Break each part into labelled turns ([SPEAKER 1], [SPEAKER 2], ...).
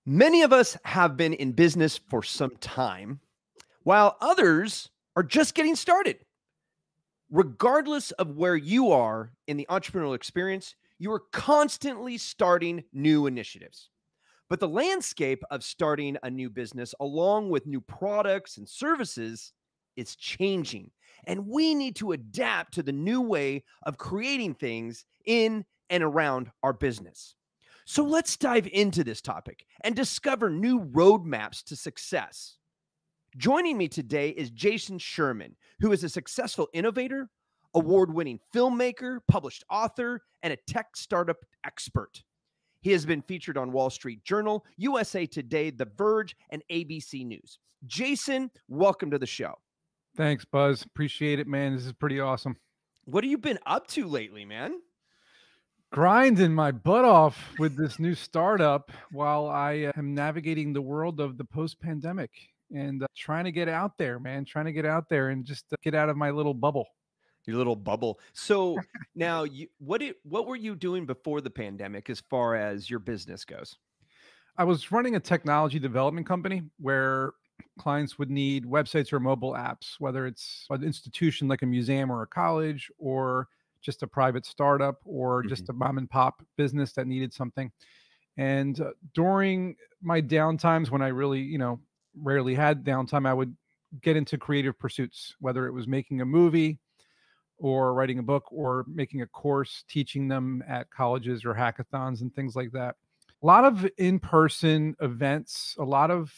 [SPEAKER 1] Many of us have been in business for some time, while others are just getting started. Regardless of where you are in the entrepreneurial experience, you are constantly starting new initiatives. But the landscape of starting a new business, along with new products and services, is changing. And we need to adapt to the new way of creating things in and around our business. So let's dive into this topic and discover new roadmaps to success. Joining me today is Jason Sherman, who is a successful innovator, award winning filmmaker, published author, and a tech startup expert. He has been featured on Wall Street Journal, USA Today, The Verge, and ABC News. Jason, welcome to the show.
[SPEAKER 2] Thanks, Buzz. Appreciate it, man. This is pretty awesome.
[SPEAKER 1] What have you been up to lately, man?
[SPEAKER 2] Grinding my butt off with this new startup while I am navigating the world of the post-pandemic and trying to get out there, man. Trying to get out there and just get out of my little bubble.
[SPEAKER 1] Your little bubble. So now, what were you doing before the pandemic as far as your business goes?
[SPEAKER 2] I was running a technology development company where clients would need websites or mobile apps, whether it's an institution like a museum or a college, or just a private startup, or just a mom and pop business that needed something. And during my downtimes, when I really, rarely had downtime, I would get into creative pursuits, whether it was making a movie or writing a book or making a course, teaching them at colleges or hackathons and things like that. A lot of in-person events, a lot of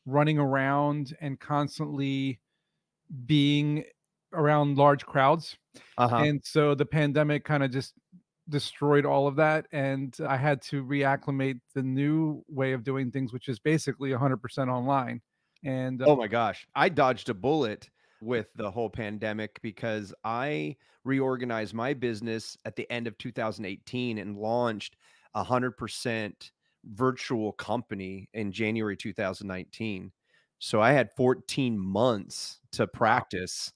[SPEAKER 2] running around and constantly being around large crowds. And so the pandemic kind of just destroyed all of that. And I had to reacclimate the new way of doing things, which is basically 100% online. And
[SPEAKER 1] Oh my gosh, I dodged a bullet with the whole pandemic because I reorganized my business at the end of 2018 and launched 100% virtual company in January 2019. So I had 14 months to practice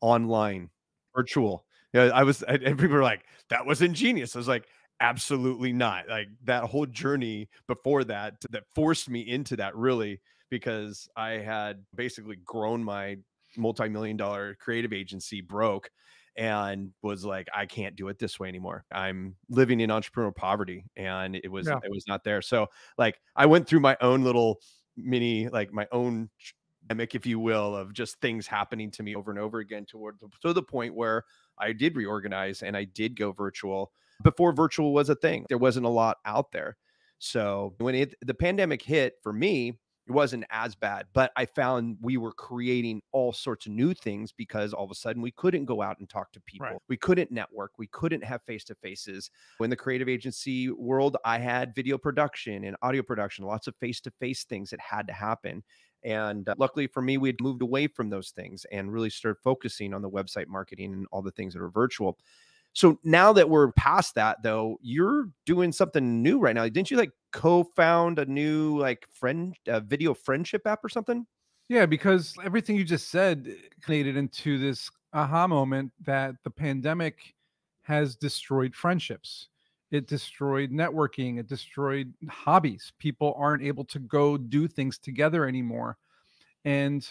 [SPEAKER 1] online virtual. Yeah, and people were like, that was ingenious. I was like, absolutely not. Like that whole journey before that forced me into that really because I had basically grown my multi-million-dollar creative agency broke and was like, I can't do it this way anymore. I'm living in entrepreneurial poverty and it was not there. So like I went through my own little mini, like my own pandemic, if you will, of just things happening to me over and over again to the point where I did reorganize and I did go virtual before virtual was a thing. There wasn't a lot out there. So when the pandemic hit for me, it wasn't as bad, but I found we were creating all sorts of new things because all of a sudden we couldn't go out and talk to people.
[SPEAKER 2] Right.
[SPEAKER 1] We couldn't network. We couldn't have face-to-faces. In the creative agency world, I had video production and audio production, lots of face-to-face things that had to happen. And luckily for me, we had moved away from those things and really started focusing on the website marketing and all the things that are virtual. So now that we're past that, though, you're doing something new right now. Didn't you like co-found a new like video friendship app or something?
[SPEAKER 2] Yeah, because everything you just said created into this aha moment that the pandemic has destroyed friendships. It destroyed networking. It destroyed hobbies. People aren't able to go do things together anymore. And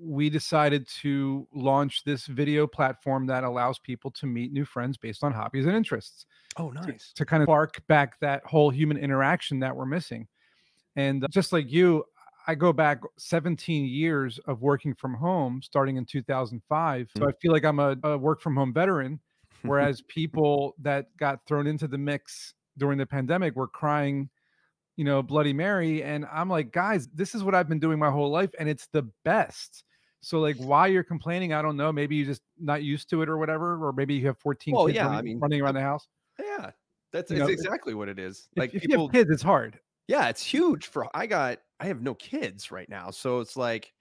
[SPEAKER 2] we decided to launch this video platform that allows people to meet new friends based on hobbies and interests.
[SPEAKER 1] Oh, nice.
[SPEAKER 2] To kind of spark back that whole human interaction that we're missing. And just like you, I go back 17 years of working from home starting in 2005. So I feel like I'm a work from home veteran, whereas people that got thrown into the mix during the pandemic were crying, Bloody Mary. And I'm like, guys, this is what I've been doing my whole life and it's the best. So like why you're complaining, I don't know. Maybe you're just not used to it or whatever, or maybe you have 14
[SPEAKER 1] Well,
[SPEAKER 2] kids
[SPEAKER 1] yeah,
[SPEAKER 2] running around the house.
[SPEAKER 1] Yeah, that's
[SPEAKER 2] You know,
[SPEAKER 1] exactly what it is. Like
[SPEAKER 2] if you
[SPEAKER 1] people,
[SPEAKER 2] have kids, it's hard.
[SPEAKER 1] yeah, it's huge I have no kids right now. So it's like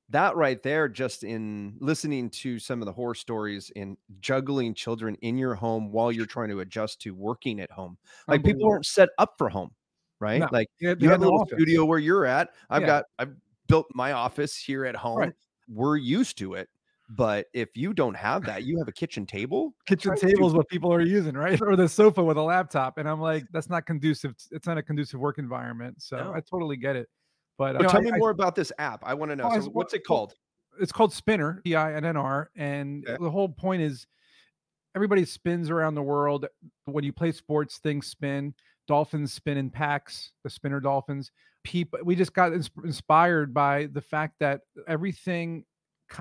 [SPEAKER 1] that right there, just in listening to some of the horror stories in juggling children in your home while you're trying to adjust to working at home. Like people aren't set up for home, right?
[SPEAKER 2] No,
[SPEAKER 1] Like
[SPEAKER 2] they
[SPEAKER 1] you
[SPEAKER 2] got
[SPEAKER 1] have a
[SPEAKER 2] no
[SPEAKER 1] little
[SPEAKER 2] office.
[SPEAKER 1] studio where you're at.
[SPEAKER 2] Yeah.
[SPEAKER 1] I've built my office here at home.
[SPEAKER 2] Right.
[SPEAKER 1] We're used to it. But if you don't have that, you have a kitchen table?
[SPEAKER 2] Kitchen
[SPEAKER 1] Try
[SPEAKER 2] table
[SPEAKER 1] to
[SPEAKER 2] is what people are using, right? Or the sofa with a laptop, and I'm like, "That's not conducive, it's not a conducive work environment," so I
[SPEAKER 1] no.
[SPEAKER 2] totally get it. But,
[SPEAKER 1] So tell me
[SPEAKER 2] I
[SPEAKER 1] more about this app. I wanna know.
[SPEAKER 2] well, I
[SPEAKER 1] So
[SPEAKER 2] s well
[SPEAKER 1] what's it
[SPEAKER 2] well,
[SPEAKER 1] called?
[SPEAKER 2] it's called Spinner, Pinnr, and
[SPEAKER 1] Okay.
[SPEAKER 2] the whole point is everybody spins around the world. When you play sports, things spin. Dolphins spin in packs, the spinner dolphins. People, we just got inspired by the fact that everything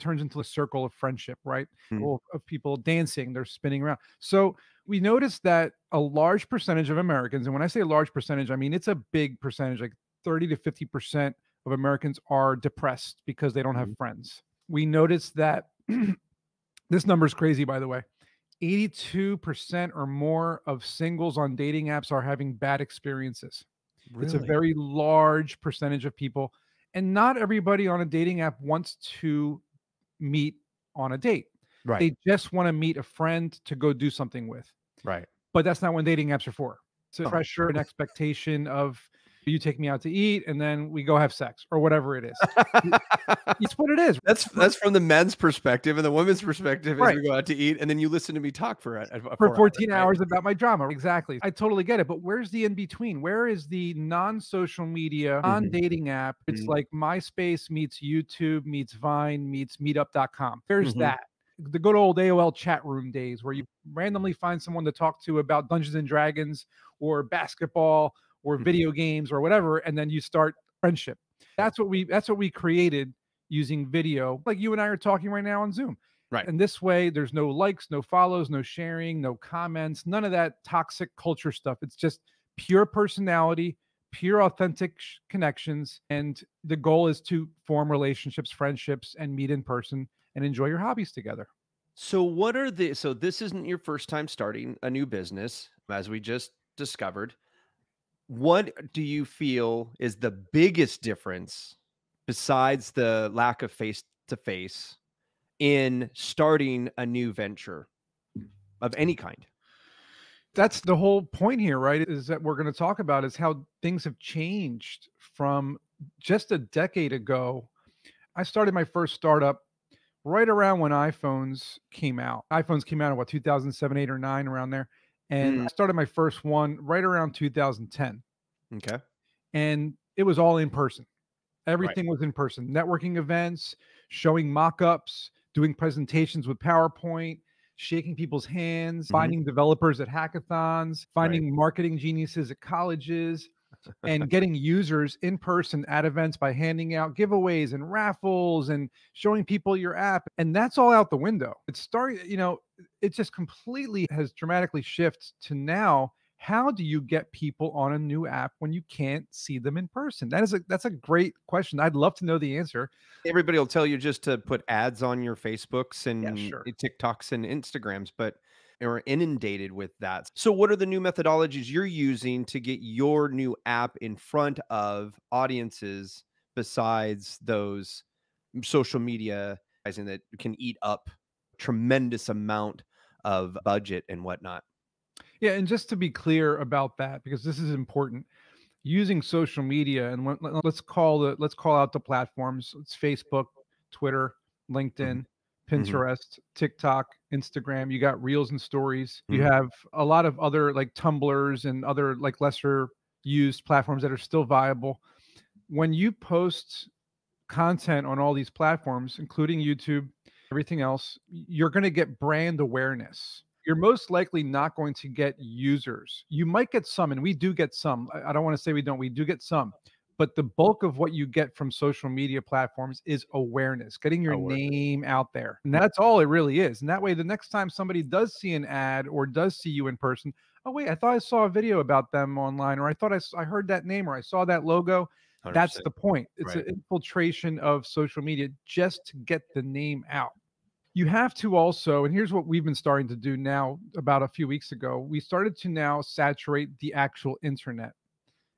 [SPEAKER 2] turns into a circle of friendship, right?
[SPEAKER 1] Mm,
[SPEAKER 2] Well, of people dancing, they're spinning around. So we noticed that a large percentage of Americans, and when I say a large percentage, I mean it's a big percentage, like 30 to 50% of Americans are depressed because they don't have
[SPEAKER 1] mhm.
[SPEAKER 2] friends. We noticed that this number is crazy, by the way. 82% or more of singles on dating apps are having bad experiences. It's a
[SPEAKER 1] Really?
[SPEAKER 2] very large percentage of people, and not everybody on a dating app wants to meet on a date.
[SPEAKER 1] Right,
[SPEAKER 2] They just wanna meet a friend to go do something with.
[SPEAKER 1] right.
[SPEAKER 2] But that's not what dating apps are for. It's a
[SPEAKER 1] Oh.
[SPEAKER 2] pressure and expectation of you take me out to eat, and then we go have sex or whatever it is. It's what it is.
[SPEAKER 1] That's from the men's perspective, and the women's perspective is
[SPEAKER 2] Right.
[SPEAKER 1] we go out to eat, and then you listen to me talk for, 4
[SPEAKER 2] For
[SPEAKER 1] hours,
[SPEAKER 2] 14
[SPEAKER 1] right?
[SPEAKER 2] hours about my drama. Exactly. I totally get it, but where's the in between? Where is the non-social media,
[SPEAKER 1] Mhm,
[SPEAKER 2] non-dating app? It's
[SPEAKER 1] mhm,
[SPEAKER 2] like MySpace meets YouTube meets Vine meets Meetup.com. There's
[SPEAKER 1] mhm,
[SPEAKER 2] that. The good old AOL chat room days where you randomly find someone to talk to about Dungeons and Dragons or basketball or
[SPEAKER 1] mhm.
[SPEAKER 2] video games or whatever, and then you start friendship. That's what we created using video, like you and I are talking right now on Zoom.
[SPEAKER 1] Right.
[SPEAKER 2] And this way, there's no likes, no follows, no sharing, no comments, none of that toxic culture stuff. It's just pure personality, pure authentic connections. And the goal is to form relationships, friendships, and meet in person and enjoy your hobbies together.
[SPEAKER 1] So what are the so this isn't your first time starting a new business, as we just discovered. What do you feel is the biggest difference besides the lack of face to face in starting a new venture of any kind?
[SPEAKER 2] That's the whole point here, right? Is that we're going to talk about is how things have changed from just a decade ago. I started my first startup right around when iPhones came out. iPhones came out in what, 2007, 8, or 9, around there. And
[SPEAKER 1] Mm,
[SPEAKER 2] I started my first one right around 2010.
[SPEAKER 1] okay.
[SPEAKER 2] And it was all in person.
[SPEAKER 1] Right.
[SPEAKER 2] Everything was in person. Networking events, showing mock-ups, doing presentations with PowerPoint, shaking people's hands,
[SPEAKER 1] Mhm.
[SPEAKER 2] finding developers at hackathons,
[SPEAKER 1] Right.
[SPEAKER 2] finding marketing geniuses at colleges, and getting users in person at events by handing out giveaways and raffles and showing people your app. And that's all out the window. It's starting, it just completely has dramatically shifted to now. How do you get people on a new app when you can't see them in person? That's a great question. I'd love to know the answer.
[SPEAKER 1] Everybody will tell you just to put ads on your Facebooks
[SPEAKER 2] Yeah,
[SPEAKER 1] and
[SPEAKER 2] sure.
[SPEAKER 1] TikToks and Instagrams, but are inundated with that. So what are the new methodologies you're using to get your new app in front of audiences besides those social media advertising that can eat up tremendous amount of budget and whatnot?
[SPEAKER 2] Yeah, and just to be clear about that, because this is important, using social media and let's call out the platforms. It's Facebook, Twitter,
[SPEAKER 1] Mhm,
[SPEAKER 2] LinkedIn,
[SPEAKER 1] mhm,
[SPEAKER 2] Pinterest, TikTok, Instagram. You got reels and stories. You
[SPEAKER 1] mhm,
[SPEAKER 2] have a lot of other like Tumblrs and other like lesser used platforms that are still viable. When you post content on all these platforms, including YouTube, everything else, you're going to get brand awareness. You're most likely not going to get users. You might get some, and we do get some. I don't want to say we don't, we do get some. But the bulk of what you get from social media platforms is awareness, getting your
[SPEAKER 1] awareness.
[SPEAKER 2] name out there. And that's all it really is. And that way, the next time somebody does see an ad or does see you in person, oh, wait, I thought I saw a video about them online, or I thought I heard that name, or I saw that logo. That's
[SPEAKER 1] 100%.
[SPEAKER 2] the point. It's
[SPEAKER 1] Right.
[SPEAKER 2] an infiltration of social media just to get the name out. You have to also, and here's what we've been starting to do now about a few weeks ago. We started to now saturate the actual internet.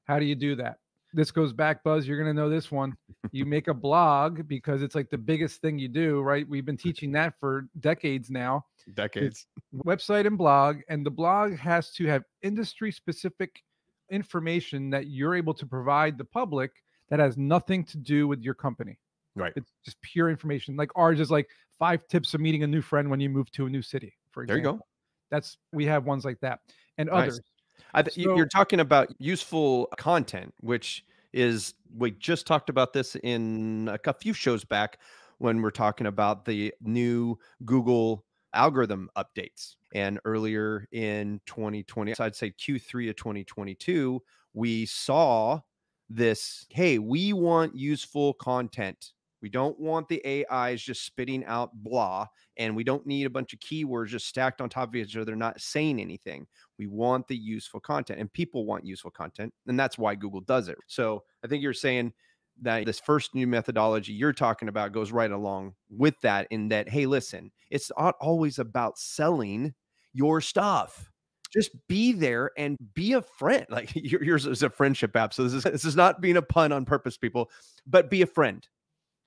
[SPEAKER 2] How do you do that? This goes back, Buzz. You're going to know this one. You make a blog because it's like the biggest thing you do, right? We've been teaching that for decades now. It's
[SPEAKER 1] Decades.
[SPEAKER 2] website and blog, and the blog has to have industry specific information that you're able to provide the public that has nothing to do with your company.
[SPEAKER 1] Right.
[SPEAKER 2] It's just pure information. Like ours is like 5 tips of meeting a new friend when you move to a new city, for
[SPEAKER 1] There you go.
[SPEAKER 2] example. We have ones like that and
[SPEAKER 1] Nice.
[SPEAKER 2] others.
[SPEAKER 1] You're
[SPEAKER 2] So
[SPEAKER 1] talking about useful content, which is we just talked about this in a few shows back when we're talking about the new Google algorithm updates. And earlier in 2020, so I'd say Q3 of 2022, we saw this, hey, we want useful content. We don't want the AIs just spitting out blah, and we don't need a bunch of keywords just stacked on top of each other, not saying anything. We want the useful content, and people want useful content, and that's why Google does it. So I think you're saying that this first new methodology you're talking about goes right along with that, in that, hey, listen, it's not always about selling your stuff. Just be there and be a friend. Like yours is a friendship app. So this is not being a pun on purpose, people, but be a friend,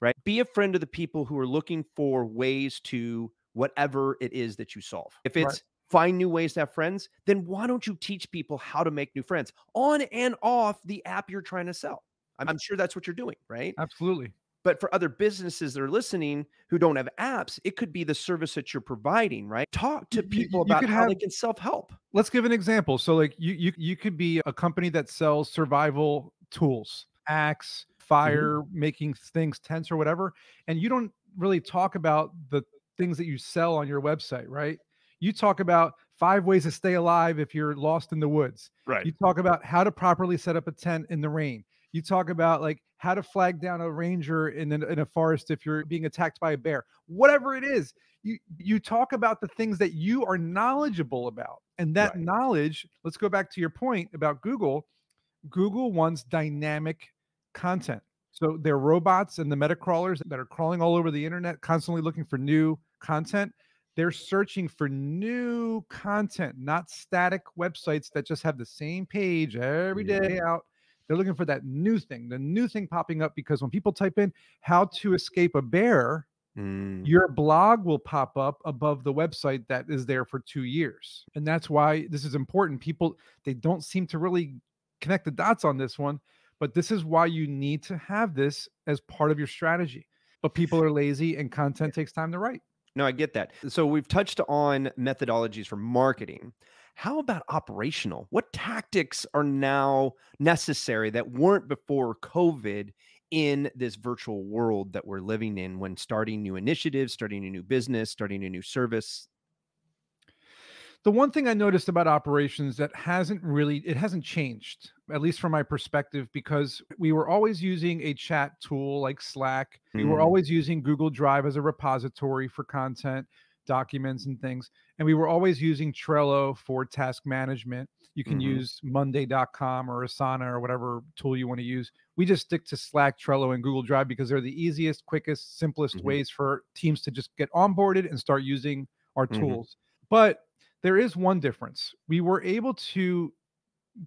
[SPEAKER 1] right? Be a friend of the people who are looking for ways to whatever it is that you solve. If
[SPEAKER 2] right,
[SPEAKER 1] it's find new ways to have friends, then why don't you teach people how to make new friends on and off the app you're trying to sell? I'm sure that's what you're doing, right?
[SPEAKER 2] absolutely.
[SPEAKER 1] But for other businesses that are listening who don't have apps, it could be the service that you're providing, right? Talk to people
[SPEAKER 2] You
[SPEAKER 1] about
[SPEAKER 2] could
[SPEAKER 1] how
[SPEAKER 2] have
[SPEAKER 1] they can self-help.
[SPEAKER 2] let's give an example. So like you could be a company that sells survival tools, axe,
[SPEAKER 1] Mhm.
[SPEAKER 2] fire, making things, tents or whatever, and you don't really talk about the things that you sell on your website, right? You talk about 5 ways to stay alive if you're lost in the woods.
[SPEAKER 1] Right.
[SPEAKER 2] You talk about how to properly set up a tent in the rain. You talk about like how to flag down a ranger in a forest if you're being attacked by a bear. Whatever it is, you talk about the things that you are knowledgeable about. And that
[SPEAKER 1] Right.
[SPEAKER 2] knowledge, let's go back to your point about Google. Google wants dynamic content. So their robots and the meta crawlers that are crawling all over the internet, constantly looking for new content, they're searching for new content, not static websites that just have the same page every
[SPEAKER 1] Yeah.
[SPEAKER 2] day out. They're looking for that new thing, the new thing popping up, because when people type in how to escape a bear,
[SPEAKER 1] Mm.
[SPEAKER 2] your blog will pop up above the website that is there for 2 years. And that's why this is important. People, they don't seem to really connect the dots on this one, but this is why you need to have this as part of your strategy. But people are lazy and content takes time to write.
[SPEAKER 1] No, I get that. So we've touched on methodologies for marketing. How about operational? What tactics are now necessary that weren't before COVID in this virtual world that we're living in when starting new initiatives, starting a new business, starting a new service?
[SPEAKER 2] The one thing I noticed about operations that it hasn't changed, at least from my perspective, because we were always using a chat tool like Slack. We were
[SPEAKER 1] Mm,
[SPEAKER 2] always using Google Drive as a repository for content, documents, and things. And we were always using Trello for task management. You can
[SPEAKER 1] mhm,
[SPEAKER 2] use Monday.com or Asana or whatever tool you want to use. We just stick to Slack, Trello, and Google Drive because they're the easiest, quickest, simplest
[SPEAKER 1] mhm,
[SPEAKER 2] ways for teams to just get onboarded and start using our
[SPEAKER 1] mhm,
[SPEAKER 2] tools. But there is one difference. We were able to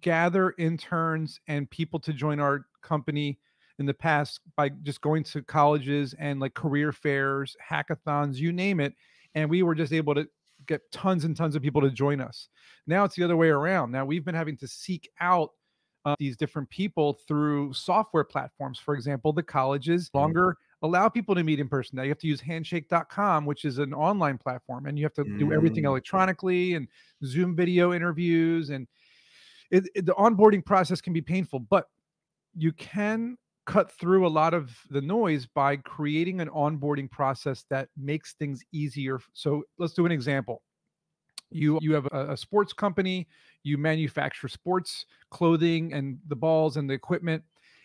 [SPEAKER 2] gather interns and people to join our company in the past by just going to colleges and like career fairs, hackathons, you name it. And we were just able to get tons and tons of people to join us. Now it's the other way around. Now we've been having to seek out these different people through software platforms. For example, the colleges
[SPEAKER 1] mhm,
[SPEAKER 2] longer allow people to meet in person. Now you have to use handshake.com, which is an online platform, and you have to do everything
[SPEAKER 1] mm.
[SPEAKER 2] electronically and Zoom video interviews. And the onboarding process can be painful, but you can cut through a lot of the noise by creating an onboarding process that makes things easier. So let's do an example. You have a sports company, you manufacture sports clothing and the balls and the equipment,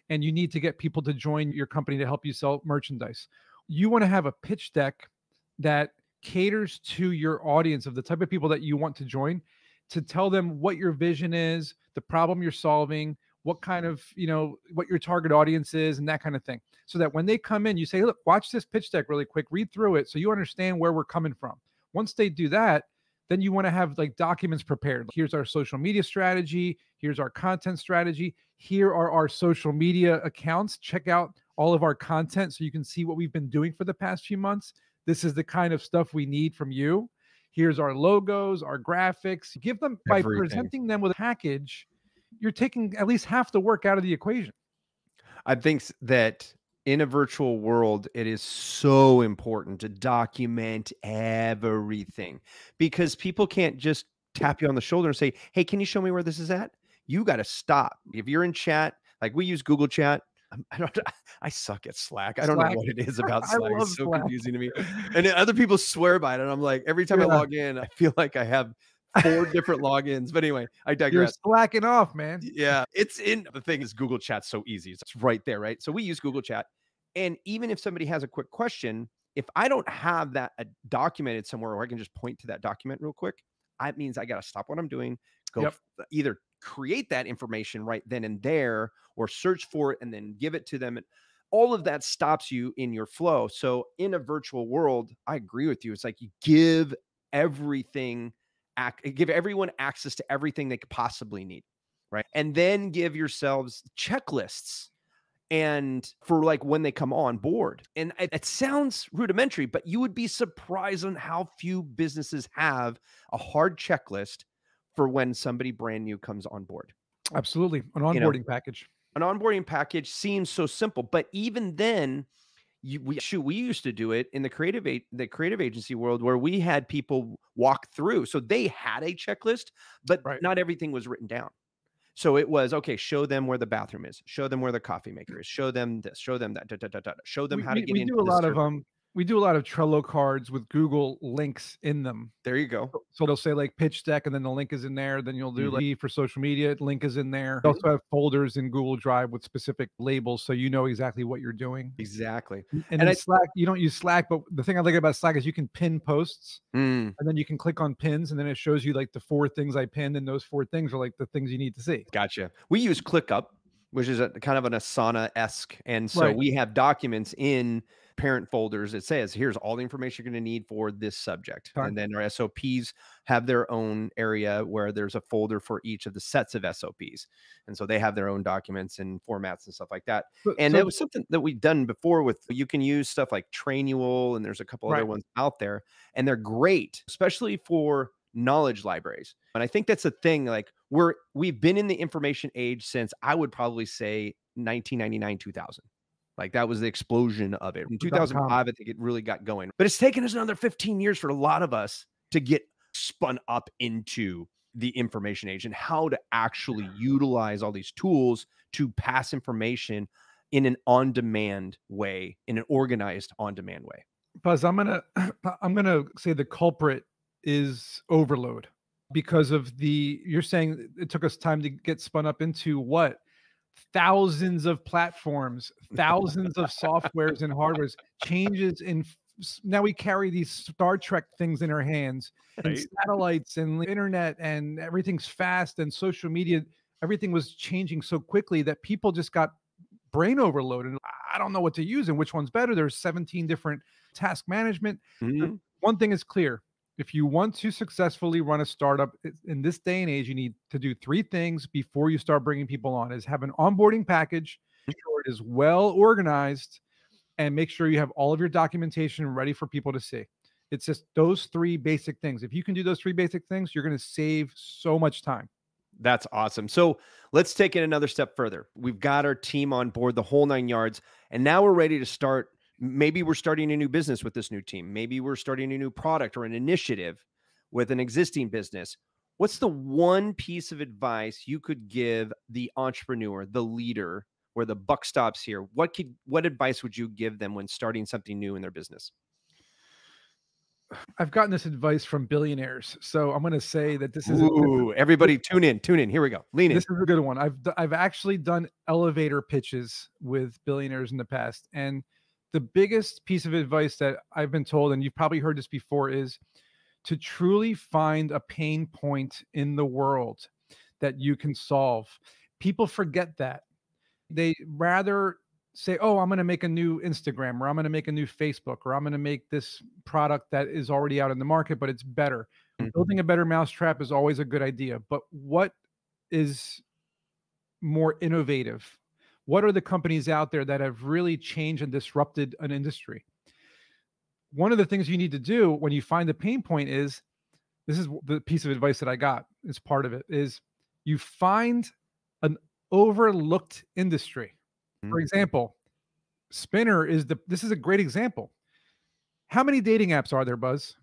[SPEAKER 2] and you need to get people to join your company to help you sell merchandise. You want to have a pitch deck that caters to your audience of the type of people that you want to join, to tell them what your vision is, the problem you're solving, what kind of, what your target audience is, and that kind of thing. So that when they come in, you say, look, watch this pitch deck really quick, read through it so you understand where we're coming from. Once they do that, then you want to have like documents prepared. Here's our social media strategy. Here's our content strategy. Here are our social media accounts. Check out all of our content so you can see what we've been doing for the past few months. This is the kind of stuff we need from you. Here's our logos, our graphics. Give them, by
[SPEAKER 1] Everything.
[SPEAKER 2] presenting them with a package, you're taking at least half the work out of the equation.
[SPEAKER 1] I think that In a virtual world, it is so important to document everything because people can't just tap you on the shoulder and say, "Hey, can you show me where this is at?" You got to stop. If you're in chat, like we use Google Chat, I don't, I suck at Slack. I don't know
[SPEAKER 2] Slack.
[SPEAKER 1] what it is about
[SPEAKER 2] I
[SPEAKER 1] Slack.
[SPEAKER 2] love
[SPEAKER 1] It's so
[SPEAKER 2] Slack.
[SPEAKER 1] confusing to me. And then other people swear by it. And I'm like, every time I
[SPEAKER 2] Yeah.
[SPEAKER 1] log in, I feel like I have 4 different logins. But anyway, I
[SPEAKER 2] You're
[SPEAKER 1] digress.
[SPEAKER 2] slacking off, man.
[SPEAKER 1] Yeah, it's in the thing is Google Chat's so easy. It's right there, right? So we use Google Chat. And even if somebody has a quick question, if I don't have that documented somewhere or I can just point to that document real quick, that means I got to stop what I'm doing, go
[SPEAKER 2] Yep.
[SPEAKER 1] either create that information right then and there or search for it and then give it to them. And all of that stops you in your flow. So in a virtual world, I agree with you. It's like you give everything, give everyone access to everything they could possibly need, right? And then give yourselves checklists and for like when they come on board. And it sounds rudimentary, but you would be surprised on how few businesses have a hard checklist for when somebody brand new comes on board.
[SPEAKER 2] Absolutely. An
[SPEAKER 1] You know,
[SPEAKER 2] onboarding package.
[SPEAKER 1] an onboarding package seems so simple, but even then, we used to do it in the creative agency world where we had people walk through. So they had a checklist, but
[SPEAKER 2] Right.
[SPEAKER 1] not everything was written down. So it was, okay, show them where the bathroom is, show them where the coffee maker is, show them this, show them that, da, da, da, da, show them
[SPEAKER 2] We
[SPEAKER 1] how to
[SPEAKER 2] we
[SPEAKER 1] get
[SPEAKER 2] we
[SPEAKER 1] into
[SPEAKER 2] do a
[SPEAKER 1] this
[SPEAKER 2] lot of,
[SPEAKER 1] service.
[SPEAKER 2] we do a lot of Trello cards with Google links in them.
[SPEAKER 1] There you go.
[SPEAKER 2] So they'll say like pitch deck and then the link is in there. Then you'll do
[SPEAKER 1] Mhm.
[SPEAKER 2] like for social media, link is in there. We also have folders in Google Drive with specific labels so you know exactly what you're doing.
[SPEAKER 1] Exactly.
[SPEAKER 2] And
[SPEAKER 1] And
[SPEAKER 2] in Slack, you don't use Slack, but the thing I like about Slack is you can pin posts
[SPEAKER 1] mm,
[SPEAKER 2] and then you can click on pins and then it shows you like the 4 things I pinned and those 4 things are like the things you need to see.
[SPEAKER 1] gotcha. We use ClickUp, which is a kind of an Asana-esque. And so
[SPEAKER 2] Right.
[SPEAKER 1] we have documents in parent folders. It says, here's all the information you're going to need for this subject.
[SPEAKER 2] Time.
[SPEAKER 1] And then our SOPs have their own area where there's a folder for each of the sets of SOPs. And so they have their own documents and formats and stuff like that. And
[SPEAKER 2] So
[SPEAKER 1] that was something that we've done before with, you can use stuff like Trainual and there's a couple other
[SPEAKER 2] right.
[SPEAKER 1] ones out there. And they're great, especially for knowledge libraries. And I think that's the thing. Like we've been in the information age since I would probably say 1999, 2000. Like that was the explosion of it. In
[SPEAKER 2] .com.
[SPEAKER 1] 2005, I think it really got going. But it's taken us another 15 years for a lot of us to get spun up into the information age and how to actually utilize all these tools to pass information in an on-demand way, in an organized on-demand way.
[SPEAKER 2] Buzz, I'm gonna I'm gonna say the culprit is overload because of you're saying it took us time to get spun up into what? Thousands of platforms, thousands of softwares and hardwares, changes in now we carry these Star Trek things in our hands and
[SPEAKER 1] Right?
[SPEAKER 2] satellites and internet and everything's fast and social media. Everything was changing so quickly that people just got brain overload and I don't know what to use and which one's better. There's 17 different task management.
[SPEAKER 1] Mhm.
[SPEAKER 2] One thing is clear. If you want to successfully run a startup in this day and age, you need to do 3 things before you start bringing people on is have an onboarding package, make sure it is well organized, and make sure you have all of your documentation ready for people to see. It's just those 3 basic things. If you can do those 3 basic things, you're going to save so much time.
[SPEAKER 1] That's awesome. So let's take it another step further. We've got our team on board, the whole 9 yards, and now we're ready to start. Maybe we're starting a new business with this new team. Maybe we're starting a new product or an initiative with an existing business. What's the one piece of advice you could give the entrepreneur, the leader, where the buck stops here? What advice would you give them when starting something new in their business?
[SPEAKER 2] I've gotten this advice from billionaires, so I'm going to say that
[SPEAKER 1] Ooh, everybody tune in, tune in. Here we go. Lean in.
[SPEAKER 2] this is a good one. I've actually done elevator pitches with billionaires in the past, and the biggest piece of advice that I've been told, and you've probably heard this before, is to truly find a pain point in the world that you can solve. People forget that. They rather say, "Oh, I'm going to make a new Instagram, or I'm going to make a new Facebook, or I'm going to make this product that is already out in the market, but it's better." Building a better mousetrap is always a good idea, but what is more innovative? What are the companies out there that have really changed and disrupted an industry? One of the things you need to do when you find the pain point is this is the piece of advice that I got. It's part of it is you find an overlooked industry. For
[SPEAKER 1] Mhm.
[SPEAKER 2] example, Spinner is this is a great example. How many dating apps are there, Buzz?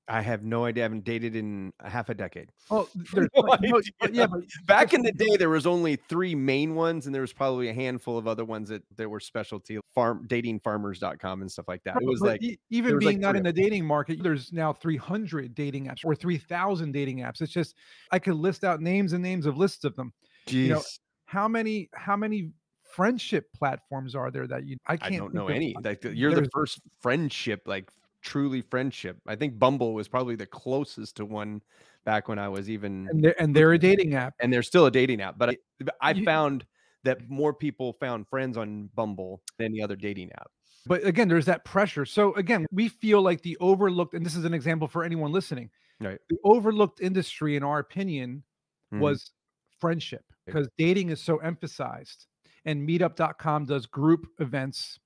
[SPEAKER 1] I have no idea. I haven't dated in a half a decade.
[SPEAKER 2] Oh, there's
[SPEAKER 1] No
[SPEAKER 2] like no, but yeah,
[SPEAKER 1] idea.
[SPEAKER 2] but
[SPEAKER 1] Back
[SPEAKER 2] just
[SPEAKER 1] in the day, there was only 3 main ones, and there was probably a handful of other ones that were specialty, datingfarmers.com and stuff like that.
[SPEAKER 2] no,
[SPEAKER 1] It was
[SPEAKER 2] but
[SPEAKER 1] like there
[SPEAKER 2] even
[SPEAKER 1] was like
[SPEAKER 2] being not
[SPEAKER 1] 3
[SPEAKER 2] in
[SPEAKER 1] of
[SPEAKER 2] the
[SPEAKER 1] them.
[SPEAKER 2] dating market, there's now 300 dating apps or 3,000 dating apps. It's just I could list out names and names of lists of them. You know,
[SPEAKER 1] Jeez,
[SPEAKER 2] how many friendship platforms are there that I
[SPEAKER 1] I
[SPEAKER 2] can't
[SPEAKER 1] don't
[SPEAKER 2] think
[SPEAKER 1] know
[SPEAKER 2] of.
[SPEAKER 1] any. Like, you're the
[SPEAKER 2] There's
[SPEAKER 1] first friendship, like, truly friendship. I think Bumble was probably the closest to one back when I was even
[SPEAKER 2] and they're a dating app.
[SPEAKER 1] and they're still a dating app, but I
[SPEAKER 2] You
[SPEAKER 1] found that more people found friends on Bumble than any other dating app.
[SPEAKER 2] But again, there's that pressure. So again, we feel like the overlooked, and this is an example for anyone listening,
[SPEAKER 1] Right.
[SPEAKER 2] the overlooked industry, in our opinion,
[SPEAKER 1] Mhm.
[SPEAKER 2] was friendship because dating is so emphasized. And meetup.com does group events,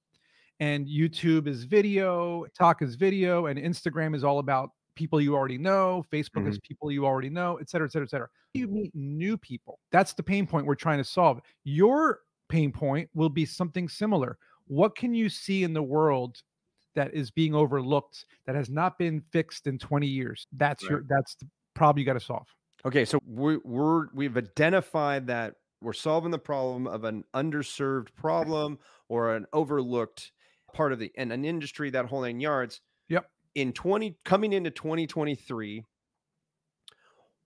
[SPEAKER 2] and YouTube is video, Talk is video, and Instagram is all about people you already know, Facebook is
[SPEAKER 1] Mhm.
[SPEAKER 2] people you already know, et cetera, et cetera, et cetera. You meet new people. That's the pain point we're trying to solve. Your pain point will be something similar. What can you see in the world that is being overlooked that has not been fixed in 20 years?
[SPEAKER 1] Right.
[SPEAKER 2] That's the problem you got to solve.
[SPEAKER 1] Okay, so we've identified that we're solving the problem of an underserved problem or an overlooked part of the in an industry, that whole 9 yards.
[SPEAKER 2] Yep.
[SPEAKER 1] In 20 coming into 2023,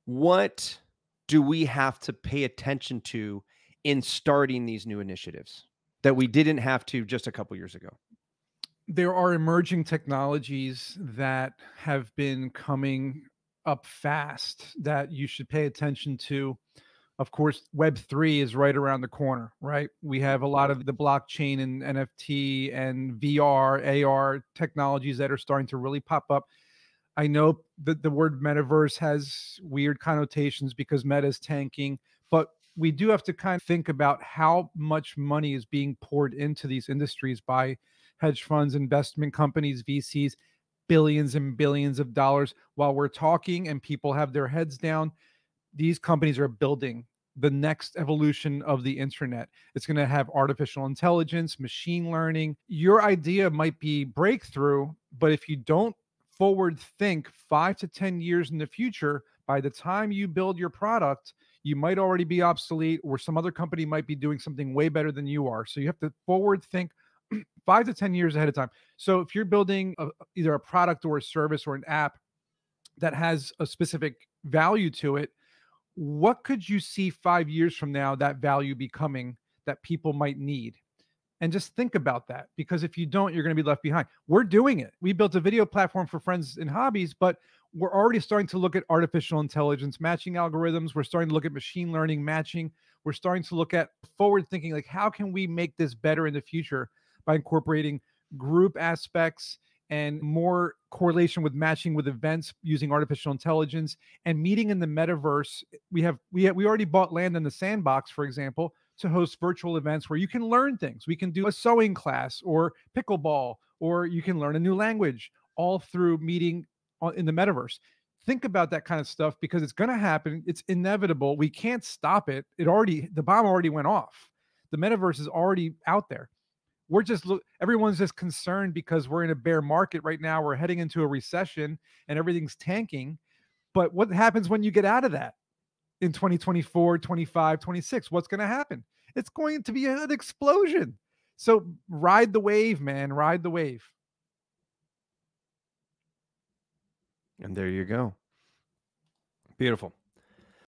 [SPEAKER 1] what do we have to pay attention to in starting these new initiatives that we didn't have to just a couple years ago?
[SPEAKER 2] There are emerging technologies that have been coming up fast that you should pay attention to. Of course, Web3 is right around the corner, right? We have a lot of the blockchain and NFT and VR, AR technologies that are starting to really pop up. I know that the word metaverse has weird connotations because meta is tanking, but we do have to kind of think about how much money is being poured into these industries by hedge funds, investment companies, VCs, billions and billions of dollars. While we're talking and people have their heads down, these companies are building the next evolution of the internet. It's going to have artificial intelligence, machine learning. Your idea might be breakthrough, but if you don't forward think 5 to 10 years in the future, by the time you build your product, you might already be obsolete, or some other company might be doing something way better than you are. So you have to forward think 5 to 10 years ahead of time. So if you're building either a product or a service or an app that has a specific value to it, what could you see 5 years from now that value becoming that people might need? And just think about that, because if you don't, you're going to be left behind. We're doing it. We built a video platform for friends and hobbies, but we're already starting to look at artificial intelligence matching algorithms. We're starting to look at machine learning matching. We're starting to look at forward thinking, like how can we make this better in the future by incorporating group aspects and more correlation with matching with events using artificial intelligence and meeting in the metaverse. We already bought land in the sandbox, for example, to host virtual events where you can learn things. We can do a sewing class or pickleball, or you can learn a new language, all through meeting in the metaverse. Think about that kind of stuff because it's going to happen. It's inevitable. We can't stop it. The bomb already went off. The metaverse is already out there. Everyone's just concerned because we're in a bear market right now. We're heading into a recession and everything's tanking. But what happens when you get out of that in 2024, 25, 26? What's going to happen? It's going to be an explosion. So ride the wave, man. Ride the wave.
[SPEAKER 1] And there you go. Beautiful.